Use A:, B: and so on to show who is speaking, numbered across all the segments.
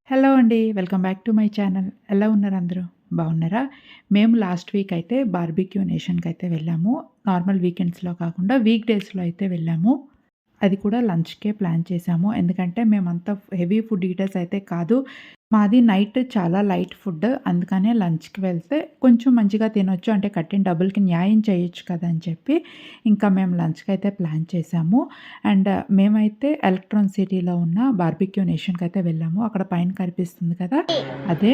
A: Hello అండి. Welcome back to my channel. ఎలా ఉన్నారు అందరూ? బాగున్నారా? మేము లాస్ట్ వీక్ అయితే బార్బిక్యూ నేషన్‌కైతే వెళ్ళాము. నార్మల్ వీకెండ్స్‌లో కాకుండా వీక్ డేస్‌లో అయితే వెళ్ళాము. అది కూడా లంచ్‌కే ప్లాన్ చేశాము. ఎందుకంటే మేమంతా హెవీ ఫుడ్ ఈటర్స్ అయితే కాదు. మాది నైట్ చాలా లైట్ ఫుడ్. అందుకనే లంచ్‌కి వెళ్తే కొంచెం మంచిగా తినొచ్చు. అంటే కట్టిన డబ్బులకి న్యాయం చేయొచ్చు కదా! అని చెప్పి ఇంకా మేము లంచ్‌కైతే ప్లాన్ చేశాము. అండ్ మేమైతే ఎలక్ట్రాన్ సిటీలో ఉన్న బార్బిక్యూ నేషన్‌కైతే వెళ్ళాము. అక్కడ పైన కనిపిస్తుంది కదా! అదే.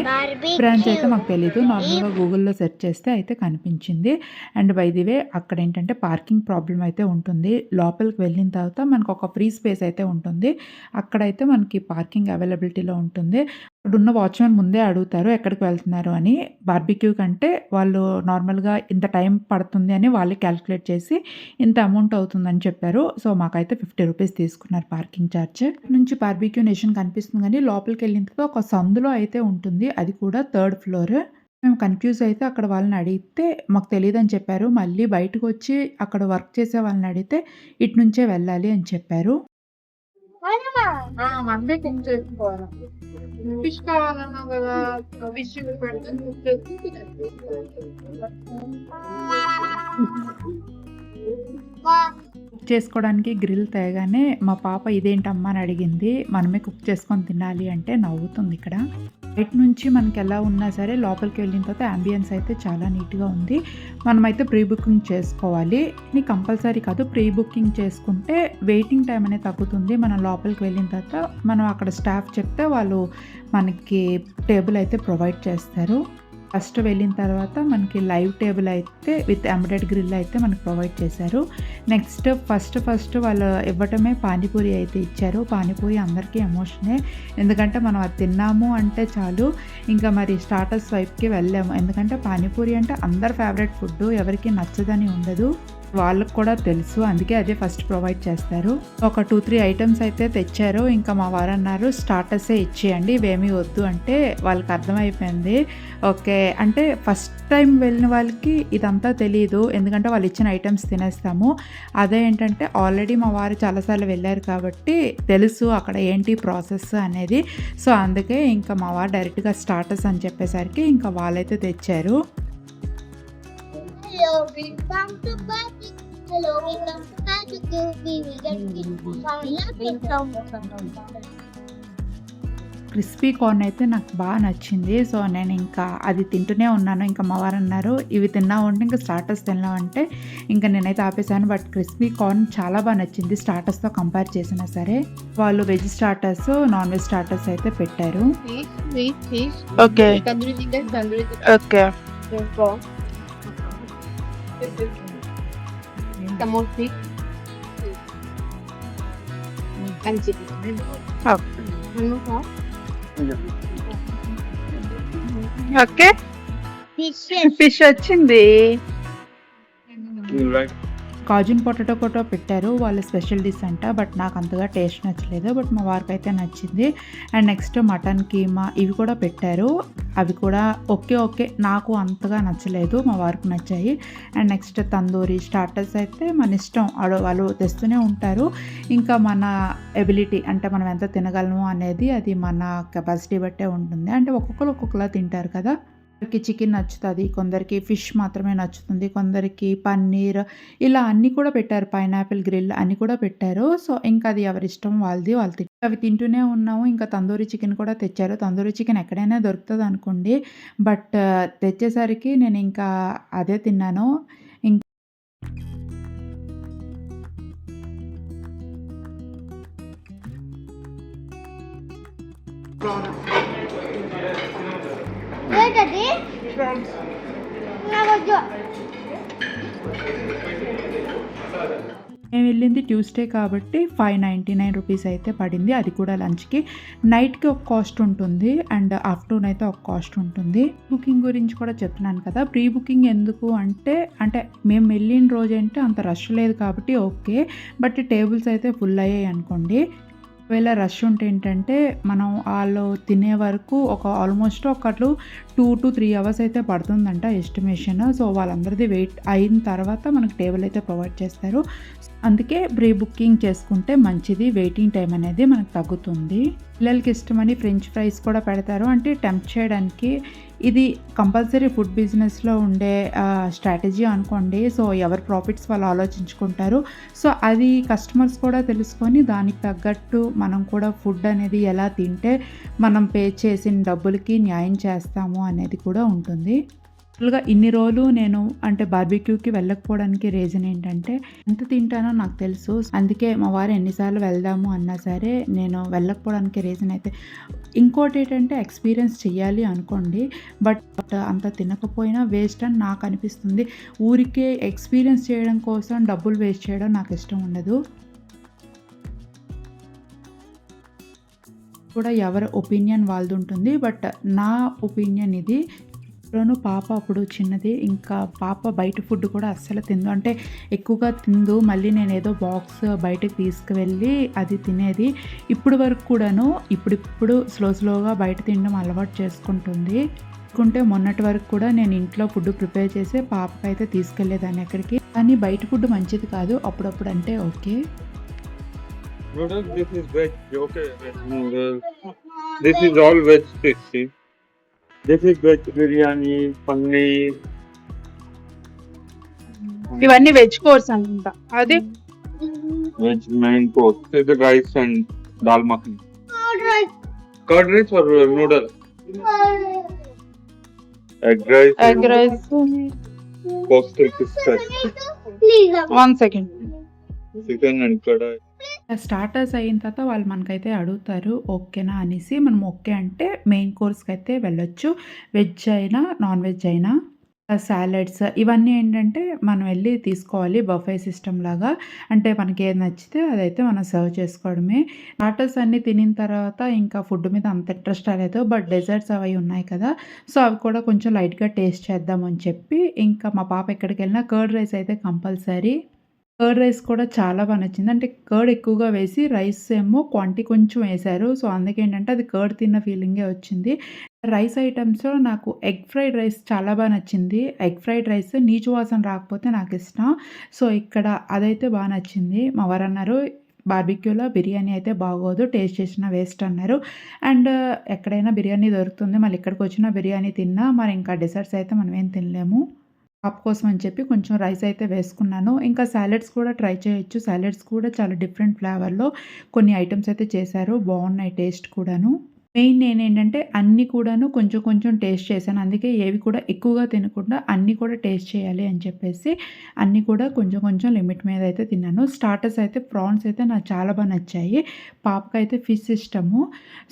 A: బ్రాంచ్ అయితే మాకు తెలీదు. నార్మల్‌గా గూగుల్‌లో సెర్చ్ చేస్తే అయితే కనిపించింది. అండ్ బై ది వే అక్కడేంటంటే పార్కింగ్ ప్రాబ్లమ్ అయితే ఉంటుంది. లోపలికి వెళ్ళిన తర్వాత మనకొక ఫ్రీ స్పేస్ అయితే ఉంటుంది. అక్కడైతే మనకి పార్కింగ్ అవైలబిలిటీలో ఉంటుంది. అక్కడున్న వాచ్‌మెన్ ముందే అడుగుతారు ఎక్కడికి వెళ్తున్నారు అని. బార్బిక్యూ కంటే వాళ్ళు నార్మల్‌గా ఇంత టైం పడుతుంది అని వాళ్ళే కాలిక్యులేట్ చేసి ఇంత అమౌంట్ అవుతుందని చెప్పారు. సో, మాకైతే ₹50 తీసుకున్నారు పార్కింగ్ ఛార్జ్. నుంచి బార్బిక్యూ నేషన్ కనిపిస్తుంది గానీ లోపలికెళ్ళిన తర్వాత ఒక సందులో అయితే ఉంటుంది. అది కూడా థర్డ్ ఫ్లోర్. మేము కన్‌ఫ్యూజ్ అయితే అక్కడ వాళ్ళని అడిగితే మాకు తెలీదని చెప్పారు. మళ్ళీ బయటకొచ్చి అక్కడ వర్క్ చేసే వాళ్ళని అడిగితే ఇటు నుంచే వెళ్ళాలి అని చెప్పారు.
B: మండే కుక్ చేసుకోవాలి. ఫిష్ కావాలన్నావు గదా! ఫిష్ పెడితే కుక్ చేసి తినేసేయి.
A: కుక్ చేసుకోవడానికి గ్రిల్ తేగానే మా పాప ఇదేంటమ్మా అని అడిగింది. మనమే కుక్ చేసుకొని తినాలి అంటే నవ్వుతుంది ఇక్కడ. బయట నుంచి మనకెలా ఉన్నా సరే లోపలికి వెళ్ళిన తర్వాత యాంబియన్స్ అయితే చాలా నీట్‌గా ఉంది. మనమైతే ప్రీ బుకింగ్ చేసుకోవాలి. ఇది కంపల్సరీ కాదు. ప్రీ బుకింగ్ చేసుకుంటే వెయిటింగ్ టైమ్ అనేది తగ్గుతుంది. మనం లోపలికి వెళ్ళిన తర్వాత మనం అక్కడ స్టాఫ్ చెప్తే వాళ్ళు మనకి టేబుల్ అయితే ప్రొవైడ్ చేస్తారు. ఫస్ట్ వెళ్ళిన తర్వాత మనకి లైవ్ టేబుల్ అయితే విత్ ఎంబెడెడ్ గ్రిల్ అయితే మనకు ప్రొవైడ్ చేశారు. నెక్స్ట్ ఫస్ట్ వాళ్ళు ఇవ్వటమే పానీపూరి అయితే ఇచ్చారు. పానీపూరి అందరికీ ఎమోషనే. ఎందుకంటే మనం అది తిన్నాము అంటే చాలు ఇంకా మరి స్టార్టర్స్ వైపుకి వెళ్ళాము. ఎందుకంటే పానీపూరి అంటే అందరి ఫేవరెట్ ఫుడ్డు. ఎవరికీ నచ్చదని ఉండదు. వాళ్ళకి కూడా తెలుసు. అందుకే అదే ఫస్ట్ ప్రొవైడ్ చేస్తారు. ఒక 2, 3 ఐటెమ్స్ అయితే తెచ్చారు. ఇంకా మా వారన్నారు స్టార్టర్సే ఇచ్చేయండి ఇవేమీ వద్దు అంటే వాళ్ళకి అర్థమైపోయింది. ఓకే. అంటే ఫస్ట్ టైం వెళ్ళిన వాళ్ళకి ఇదంతా తెలీదు. ఎందుకంటే వాళ్ళు ఇచ్చిన ఐటెమ్స్ తినేస్తాము. అదే ఏంటంటే ఆల్రెడీ మా వారు చాలా సార్లు వెళ్ళారు కాబట్టి తెలుసు అక్కడ ఏంటి ప్రాసెస్ అనేది. సో, అందుకే ఇంకా మా వారు డైరెక్ట్‌గా స్టార్టర్స్ అని చెప్పేసరికి ఇంకా వాళ్ళైతే తెచ్చారు.
C: Hello, welcome to Barbie. Hello, welcome to Barbecue. We will get
A: crispy corn అయితే నాకు బాగా నచ్చింది. సో, నేను ఇంకా అది తింటూనే ఉన్నాను. ఇంకా మా వారన్నారు ఇవి తిన్నావు అంటే ఇంకా స్టార్టర్స్ తిన్నావు అంటే ఇంకా నేనైతే ఆపేసాను. బట్ క్రిస్పీ కార్న్ చాలా బాగా నచ్చింది స్టార్టర్స్‌తో కంపేర్ చేసినా సరే. వాళ్ళు veg starters, non veg starters అయితే పెట్టారు.
B: Fish
D: okay.
B: Tandoori chicken
D: okay.
B: Samosa and chicken. Samosa
D: okay.
C: Fishes.
D: Fish వచ్చింది.
A: కాజున్ పొటాటో కూడా పెట్టారు. వాళ్ళ స్పెషల్ డిష్ అంట. బట్ నాకు అంతగా టేస్ట్ నచ్చలేదు. బట్ మా వారికైతే నచ్చింది. అండ్ నెక్స్ట్ మటన్ కీమా ఇవి కూడా పెట్టారు. అవి కూడా ఓకే. నాకు అంతగా నచ్చలేదు. మా వారికి నచ్చాయి. అండ్ నెక్స్ట్ తందూరి స్టార్టర్స్ అయితే మన ఇష్టం. వాళ్ళు తెస్తూనే ఉంటారు. ఇంకా మన ఎబిలిటీ అంటే మనం ఎంత తినగలము అనేది అది మన కెపాసిటీ బట్టే ఉంటుంది. అంటే ఒక్కొక్కరు ఒక్కొక్కలా తింటారు కదా! కొందరికి చికెన్ నచ్చుతది. కొందరికి ఫిష్ మాత్రమే నచ్చుతుంది. కొందరికి పన్నీర్ ఇలా అన్నీ కూడా పెట్టారు. పైనాపిల్ గ్రిల్ అన్నీ కూడా పెట్టారు. సో, ఇంకా అది ఎవరిష్టం వాళ్ళది. వాళ్ళు అవి తింటూనే ఉన్నాము. ఇంకా తందూరి చికెన్ కూడా తెచ్చారు. తందూరి చికెన్ ఎక్కడైనా దొరుకుతదనుకోండి. బట్ తెచ్చేసరికి నేను ఇంకా అదే తిన్నాను. ఇం
C: Where Daddy? Now go.
A: మేము వెళ్ళింది ట్యూస్డే కాబట్టి ₹599 అయితే పడింది. అది కూడా లంచ్‌కి. నైట్‌కి ఒక కాస్ట్ ఉంటుంది. అండ్ ఆఫ్టర్‌నూన్ అయితే ఒక కాస్ట్ ఉంటుంది. బుకింగ్ గురించి కూడా చెప్తున్నాను కదా! ప్రీ బుకింగ్ ఎందుకు అంటే మేము వెళ్ళిన రోజంటే అంత రష్ లేదు కాబట్టి ఓకే. బట్ టేబుల్స్ అయితే ఫుల్ అయ్యాయి అనుకోండి. ఒకవేళ రష్ ఉంటే ఏంటంటే మనం వాళ్ళు తినే వరకు ఆల్మోస్ట్ ఒక 2 to 3 అవర్స్ అయితే పడుతుందంట ఎస్టిమేషన్. సో వాళ్ళందరిది వెయిట్ అయిన తర్వాత మనకు టేబుల్ అయితే ప్రొవైడ్ చేస్తారు. అందుకే ప్రీ బుకింగ్ చేసుకుంటే మంచిది. వెయిటింగ్ టైం అనేది మనకు తగ్గుతుంది. పిల్లలకి ఇష్టమని ఫ్రెంచ్ ఫ్రైస్ కూడా పెడతారు. అంటే టెంప్ట్ చేయడానికి ఇది కంపల్సరీ ఫుడ్ బిజినెస్లో ఉండే స్ట్రాటజీ అనుకోండి. సో ఎవరి ప్రాఫిట్స్ వాళ్ళు ఆలోచించుకుంటారు. సో అది కస్టమర్స్ కూడా తెలుసుకొని దానికి తగ్గట్టు మనం కూడా ఫుడ్ అనేది ఎలా తింటే మనం పే చేసిన డబ్బులకి న్యాయం చేస్తాము అనేది కూడా ఉంటుంది. యాక్చువల్గా ఇన్ని రోజులు నేను అంటే బార్బిక్యూకి వెళ్ళకపోవడానికి రీజన్ ఏంటంటే ఎంత తింటానో నాకు తెలుసు. అందుకే మా వారు ఎన్నిసార్లు వెళ్దాము అన్నా సరే నేను వెళ్ళకపోవడానికి రీజన్ అయితే. ఇంకోటి ఏంటంటే ఎక్స్పీరియన్స్ చెయ్యాలి అనుకోండి, బట్ అంత తినకపోయినా వేస్ట్ అని నాకు అనిపిస్తుంది. ఊరికే ఎక్స్పీరియన్స్ చేయడం కోసం డబ్బులు వేస్ట్ చేయడం నాకు ఇష్టం ఉండదు. కూడా ఎవరి ఒపీనియన్ వాళ్ళది ఉంటుంది. బట్ నా ఒపీనియన్ ఇది. పాప అప్పుడు చిన్నది, ఇంకా పాప బయట ఫుడ్ కూడా అస్సలు తిందు. అంటే ఎక్కువగా తిందు. మళ్ళీ నేను ఏదో బాక్స్ బయటకు తీసుకువెళ్ళి అది తినేది. ఇప్పుడు వరకు కూడాను ఇప్పుడు స్లోగా బయట తినడం అలవాటు చేసుకుంటుంది. మొన్నటి వరకు కూడా నేను ఇంట్లో ఫుడ్ ప్రిపేర్ చేసి పాపకైతే తీసుకెళ్లేదాన్ని ఎక్కడికి. కానీ బయట ఫుడ్ మంచిది కాదు. అప్పుడప్పుడు అంటే okay.
E: This is veg. Okay, veg noodles. This is all veg tasty. This is veg biryani, paneer.
D: ఇవన్నీ వెజ్ కోర్స్ అనుకుంటా. అది
E: Veg main course. This is the rice and dal makhani.
C: Alright.
E: Curd rice or noodle? Egg rice.
D: Egg rice.
E: Coastal biscuit.
C: Please.
D: 1 second.
E: Chicken and kadai.
A: Starters అయిన తర్వాత వాళ్ళు మనకైతే అడుగుతారు ఓకేనా అనేసి. మనం ఓకే అంటే మెయిన్ కోర్స్కి అయితే వెళ్ళొచ్చు. వెజ్ అయినా నాన్ వెజ్ అయినా. సాలడ్స్ ఇవన్నీ ఏంటంటే మనం వెళ్ళి తీసుకోవాలి బఫే సిస్టమ్ లాగా. అంటే మనకి ఏది నచ్చితే అదైతే మనం సర్వ్ చేసుకోవడమే. స్టార్టర్స్ అన్నీ తినిన తర్వాత ఇంకా ఫుడ్ మీద అంత ఇంట్రెస్ట్ రాలేదు. బట్ డెజర్ట్స్ అవి ఉన్నాయి కదా, సో అవి కూడా కొంచెం లైట్గా టేస్ట్ చేద్దామని చెప్పి ఇంకా మా పాప ఎక్కడికి వెళ్ళినా కర్డ్ రైస్ అయితే కంపల్సరీ. కర్డ్ రైస్ కూడా చాలా బాగా నచ్చింది. అంటే కర్డ్ ఎక్కువగా వేసి రైస్ ఏమో క్వాంటిటీ కొంచెం వేశారు. సో అందుకేంటంటే అది కర్డ్ తిన్న ఫీలింగే వచ్చింది. రైస్ ఐటమ్స్లో నాకు ఎగ్ ఫ్రైడ్ రైస్ చాలా బాగా నచ్చింది. ఎగ్ ఫ్రైడ్ రైస్ నీచు వాసన రాకపోతే నాకు ఇష్టం. సో ఇక్కడ అదైతే బాగా నచ్చింది. మా వారు అన్నారు బార్బిక్యూలో బిర్యానీ అయితే బాగోదు, టేస్ట్ చేసిన వేస్ట్ అన్నారు. అండ్ ఎక్కడైనా బిర్యానీ దొరుకుతుంది, మళ్ళీ ఇక్కడికి వచ్చిన బిర్యానీ తిన్నా మరి ఇంకా డెసర్ట్స్ అయితే మనం ఏం తినలేము. పాప కోసం అని చెప్పి కొంచెం రైస్ అయితే వేసుకున్నాను. ఇంకా సాలడ్స్ కూడా ట్రై చేయొచ్చు. సాలడ్స్ కూడా చాలా డిఫరెంట్ ఫ్లేవర్లో కొన్ని ఐటమ్స్ అయితే చేశారు, బాగున్నాయి టేస్ట్ కూడాను. మెయిన్ నేనేంటంటే అన్నీ కూడాను కొంచెం టేస్ట్ చేశాను. అందుకే ఏవి కూడా ఎక్కువగా తినకుండా అన్నీ కూడా టేస్ట్ చేయాలి అని చెప్పేసి అన్నీ కూడా కొంచెం లిమిట్ మీద అయితే తిన్నాను. స్టార్టర్స్ అయితే ప్రాన్స్ అయితే నాకు చాలా బాగా నచ్చాయి. పాపకైతే ఫిష్ ఇష్టము.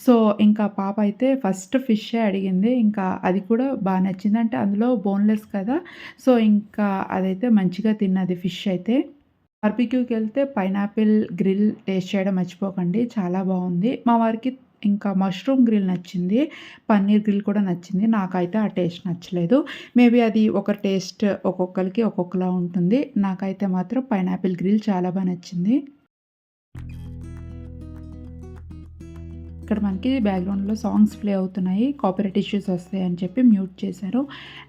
A: సో ఇంకా పాప అయితే ఫస్ట్ ఫిషే అడిగింది. ఇంకా అది కూడా బాగా నచ్చింది. అంటే అందులో బోన్లెస్ కదా, సో ఇంకా అదైతే మంచిగా తిన్నది ఫిష్ అయితే. బార్బిక్యూకి వెళ్తే పైనాపిల్ గ్రిల్ టేస్ట్ చేయడం మర్చిపోకండి, చాలా బాగుంది. మా వారికి ఇంకా మష్రూమ్ గ్రిల్ నచ్చింది, పన్నీర్ గ్రిల్ కూడా నచ్చింది. నాకైతే ఆ టేస్ట్ నచ్చలేదు. మేబీ అది ఒక టేస్ట్ ఒక్కొక్కరికి ఒక్కొక్కలా ఉంటుంది. నాకైతే మాత్రం పైనాపిల్ గ్రిల్ చాలా బాగా నచ్చింది. ఇక్కడ మనకి బ్యాక్గ్రౌండ్లో సాంగ్స్ ప్లే అవుతున్నాయి, కాపీరైట్ ఇష్యూస్ వస్తాయి అని చెప్పి మ్యూట్ చేశారు.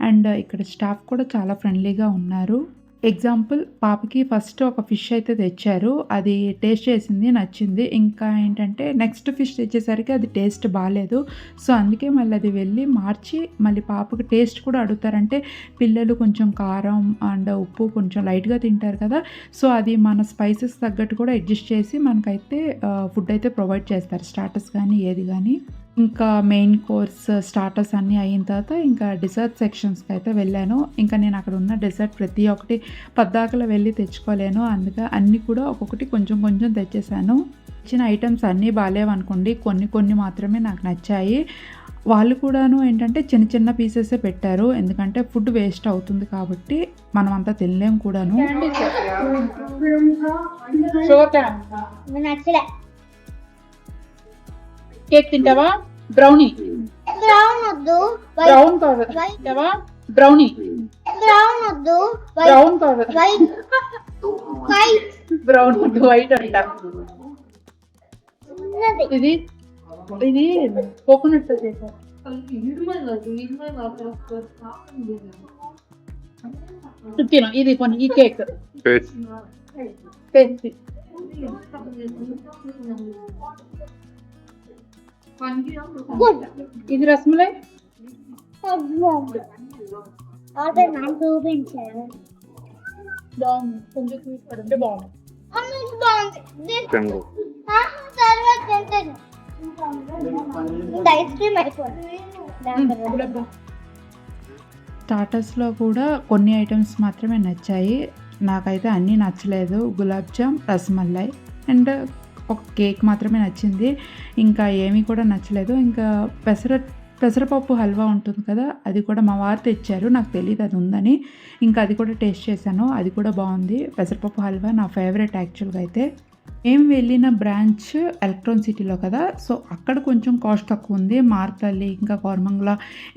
A: అండ్ ఇక్కడ స్టాఫ్ కూడా చాలా ఫ్రెండ్లీగా ఉన్నారు. ఎగ్జాంపుల్ పాపకి ఫస్ట్ ఒక ఫిష్ అయితే తెచ్చారు, అది టేస్ట్ చేసింది, నచ్చింది. ఇంకా ఏంటంటే నెక్స్ట్ ఫిష్ తెచ్చేసరికి అది టేస్ట్ బాగాలేదు. సో అందుకే మళ్ళీ అది వెళ్ళి మార్చి మళ్ళీ పాపకి టేస్ట్ కూడా అడుగుతారంటే పిల్లలు కొంచెం కారం అండ్ ఉప్పు కొంచెం లైట్గా తింటారు కదా, సో అది మన స్పైసెస్ తగ్గట్టు కూడా అడ్జస్ట్ చేసి మనకైతే ఫుడ్ అయితే ప్రొవైడ్ చేస్తారు, స్టార్టర్స్ కానీ ఏది కానీ. ఇంకా మెయిన్ కోర్స్ స్టార్టర్స్ అన్నీ అయిన తర్వాత ఇంకా డెజర్ట్ సెక్షన్స్కి అయితే వెళ్ళాను. ఇంకా నేను అక్కడ ఉన్న డెజర్ట్ ప్రతి ఒక్కటి పద్దాకలో వెళ్ళి తెచ్చుకోలేను, అందుకే అన్నీ కూడా ఒక్కొక్కటి కొంచెం తెచ్చేసాను. ఇచ్చిన ఐటమ్స్ అన్నీ బాగాలేవనుకోండి, కొన్ని మాత్రమే నాకు నచ్చాయి. వాళ్ళు కూడాను ఏంటంటే చిన్న పీసెసే పెట్టారు, ఎందుకంటే ఫుడ్ వేస్ట్ అవుతుంది కాబట్టి మనం అంతా తినలేము కూడాను.
C: నచ్చలే.
D: కేక్ తింటావా? బ్రౌనీ.
C: బ్రౌన్ వద్దు,
D: బ్రౌన్ కాదు. తింటావా? బ్రౌనీ.
C: బ్రౌన్ వద్దు,
D: బ్రౌన్ కాదు.
C: వైట్
D: బ్రౌన్ వద్దు, వైట్ అంట.
C: చిన్నది.
D: ఇది ఇది కోకోనట్ తో చేశారు. తిను ఇది కొన్ని ఈ కేక్
E: Fish.
D: పేస్ట్రీ.
C: గుడ్.
D: ఇది రసమలై.
C: అదే నాకు చూపించారు.
D: బాగుంది. కొంచెం స్వీట్ పడుంటే బాగుంది.
C: అమ్మకి బాగుంది.
E: Tango.
C: తర్వాత తింటాను. ఇంకా ఐస్ క్రీమ్ అయిపోయింది.
A: స్టార్టర్స్లో కూడా కొన్ని ఐటమ్స్ మాత్రమే నచ్చాయి. నాకైతే అన్నీ నచ్చలేదు. గులాబ్ జామ్, రసమలై అండ్ ఒక కేక్ మాత్రమే నచ్చింది. ఇంకా ఏమీ కూడా నచ్చలేదు. ఇంకా పెసరపప్పు హల్వా ఉంటుంది కదా, అది కూడా మా వారు తెచ్చారు. నాకు తెలియదు అది ఉందని. ఇంకా అది కూడా టేస్ట్ చేశాను. అది కూడా బాగుంది. పెసరపప్పు హల్వా నా ఫేవరెట్ యాక్చువల్గా అయితే. మేము వెళ్ళిన బ్రాంచ్ ఎలక్ట్రాన్ సిటీలో కదా, సో అక్కడ కొంచెం కాస్ట్ తక్కువ ఉంది. మార్తల్లి, ఇంకా కోరమంగళ,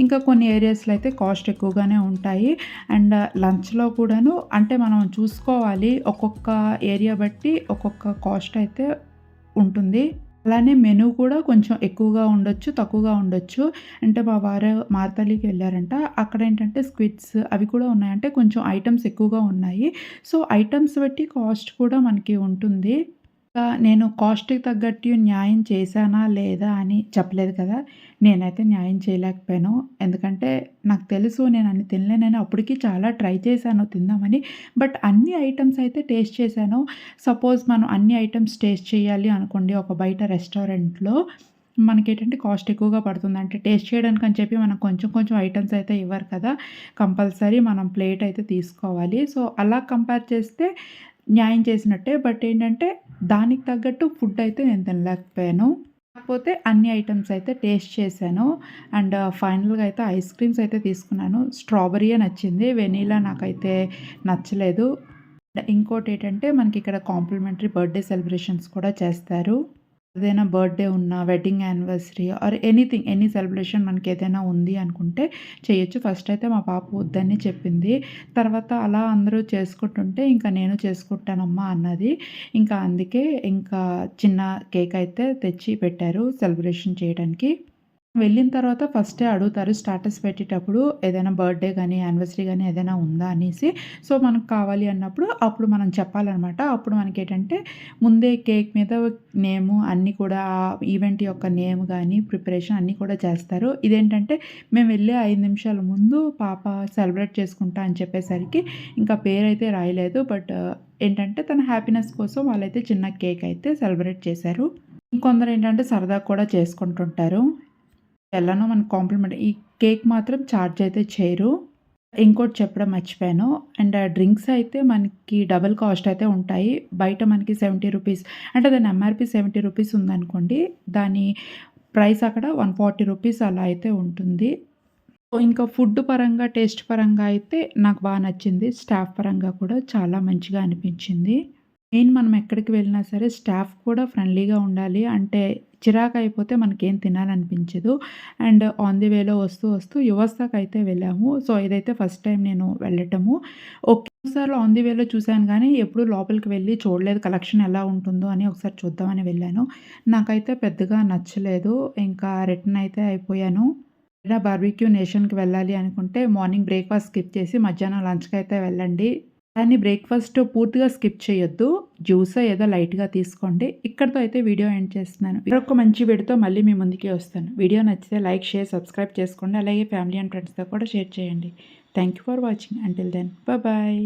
A: ఇంకా కొన్ని ఏరియాస్లో అయితే కాస్ట్ ఎక్కువగానే ఉంటాయి. అండ్ లంచ్లో కూడాను అంటే మనం చూసుకోవాలి, ఒక్కొక్క ఏరియా బట్టి ఒక్కొక్క కాస్ట్ అయితే ఉంటుంది. అలానే మెనూ కూడా కొంచెం ఎక్కువగా ఉండొచ్చు, తక్కువగా ఉండొచ్చు. అంటే మా వారు మార్తల్లికి వెళ్ళారంట. అక్కడ ఏంటంటే స్క్విడ్స్ అవి కూడా ఉన్నాయంటే కొంచెం ఐటమ్స్ ఎక్కువగా ఉన్నాయి. సో ఐటమ్స్ బట్టి కాస్ట్ కూడా మనకి ఉంటుంది. నేను కాస్ట్‌కి తగ్గట్టు న్యాయం చేశానా లేదా అని చెప్పలేదు కదా! నేనైతే న్యాయం చేయలేకపోయాను. ఎందుకంటే నాకు తెలుసు నేను అన్ని తినలేనని. అప్పటికి చాలా ట్రై చేశాను తిందామని. బట్ అన్ని ఐటమ్స్ అయితే టేస్ట్ చేశాను. సపోజ్ మనం అన్ని ఐటమ్స్ టేస్ట్ చేయాలి అనుకోండి ఒక బయట రెస్టారెంట్‌లో, మనకేంటంటే కాస్ట్ ఎక్కువగా పడుతుంది. అంటే టేస్ట్ చేయడానికి అని చెప్పి మనకు కొంచెం కొంచెం ఐటమ్స్ అయితే ఇవ్వరు కదా! కంపల్సరీ మనం ప్లేట్ అయితే తీసుకోవాలి. సో అలా కంపేర్ చేస్తే న్యాయం చేసినట్టే. బట్ ఏంటంటే దానికి తగ్గట్టు ఫుడ్ అయితే నేను తినలేకపోయాను. కాకపోతే అన్ని ఐటమ్స్ అయితే టేస్ట్ చేశాను. అండ్ ఫైనల్‌గా అయితే ఐస్ క్రీమ్స్ అయితే తీసుకున్నాను. స్ట్రాబెర్రీయే నచ్చింది. వెనీలా నాకైతే నచ్చలేదు. ఇంకోటి ఏంటంటే మనకి ఇక్కడ కాంప్లిమెంటరీ బర్త్‌డే సెలబ్రేషన్స్ కూడా చేస్తారు. ఏదైనా బర్త్‌డే ఉన్నా, wedding anniversary or anything, any celebration మనకి ఏదైనా ఉంది అనుకుంటే చేయొచ్చు. ఫస్ట్ అయితే మా పాప వద్దని చెప్పింది. తర్వాత అలా అందరూ చేసుకుంటుంటే ఇంకా నేను చేసుకుంటానమ్మా అన్నది. ఇంకా అందుకే ఇంకా చిన్న కేక్ అయితే తెచ్చి పెట్టారు సెలబ్రేషన్ చేయడానికి. వెళ్ళిన తర్వాత ఫస్టే అడుగుతారు స్టాటస్ పెట్టేటప్పుడు ఏదైనా బర్త్‌డే గానీ, యానివర్సరీ గానీ ఏదైనా ఉందా అనేసి. సో మనకు కావాలి అన్నప్పుడు అప్పుడు మనం చెప్పాలనమాట. అప్పుడు మనకేంటంటే ముందే కేక్ మీద నేము అన్నీ కూడా ఈవెంట్ యొక్క నేమ్ గానీ, ప్రిపరేషన్ అన్నీ కూడా చేస్తారు. ఇదేంటంటే మేము వెళ్ళే 5 నిమిషాల ముందు పాప సెలబ్రేట్ చేసుకుంటా అని చెప్పేసరికి ఇంకా పేరైతే రాయలేదు. బట్ ఏంటంటే తన హ్యాపీనెస్ కోసం వాళ్ళైతే చిన్న కేక్ అయితే సెలబ్రేట్ చేశారు. ఇంకొందరు ఏంటంటే సరదాగా కూడా చేసుకుంటుంటారు. ఎలానో మనకు కాంప్లిమెంట్ ఈ కేక్ మాత్రం ఛార్జ్ అయితే చేయరు. ఇంకోటి చెప్పడం మర్చిపోయాను. అండ్ డ్రింక్స్ అయితే మనకి డబుల్ కాస్ట్ అయితే ఉంటాయి. బయట మనకి ₹70 అంటే దాని ఎంఆర్‌పీ ₹70 ఉందనుకోండి. దాని ప్రైస్ అక్కడ ₹140 అలా అయితే ఉంటుంది. ఇంకా ఫుడ్ పరంగా, టేస్ట్ పరంగా అయితే నాకు బాగా నచ్చింది. స్టాఫ్ పరంగా కూడా చాలా మంచిగా అనిపించింది. మెయిన్ మనం ఎక్కడికి వెళ్ళినా సరే స్టాఫ్ కూడా ఫ్రెండ్లీగా ఉండాలి. అంటే చిరాకు అయిపోతే మనకేం తినాలనిపించదు. అండ్ ఆన్ ది వేలో వస్తూ యువస్థకైతే వెళ్ళాము. సో ఇదైతే ఫస్ట్ టైం నేను వెళ్ళటము. ఒకేసారి ఆన్ ది వేలో చూశాను కానీ ఎప్పుడు లోపలికి వెళ్ళి చూడలేదు కలెక్షన్ ఎలా ఉంటుందో అని. ఒకసారి చూద్దామని వెళ్ళాను. నాకైతే పెద్దగా నచ్చలేదు. ఇంకా రిటర్న్ అయితే అయిపోయాను. ఇలా బార్బిక్యూ నేషన్‌కి వెళ్ళాలి అనుకుంటే మార్నింగ్ బ్రేక్‌ఫాస్ట్ స్కిప్ చేసి మధ్యాహ్నం లంచ్‌కి అయితే వెళ్ళండి. కానీ బ్రేక్‌ఫాస్ట్ పూర్తిగా స్కిప్ చేయొద్దు. జ్యూస్ ఏదో లైట్‌గా తీసుకోండి. ఇక్కడితో అయితే వీడియో ఎండ్ చేస్తున్నాను. మరొక మంచి వీడియోతో మళ్ళీ మీ ముందుకే వస్తాను. వీడియో నచ్చితే లైక్, షేర్, సబ్స్క్రైబ్ చేసుకోండి. అలాగే ఫ్యామిలీ అండ్ ఫ్రెండ్స్‌తో కూడా షేర్ చేయండి. Thank you for watching. Until then bye.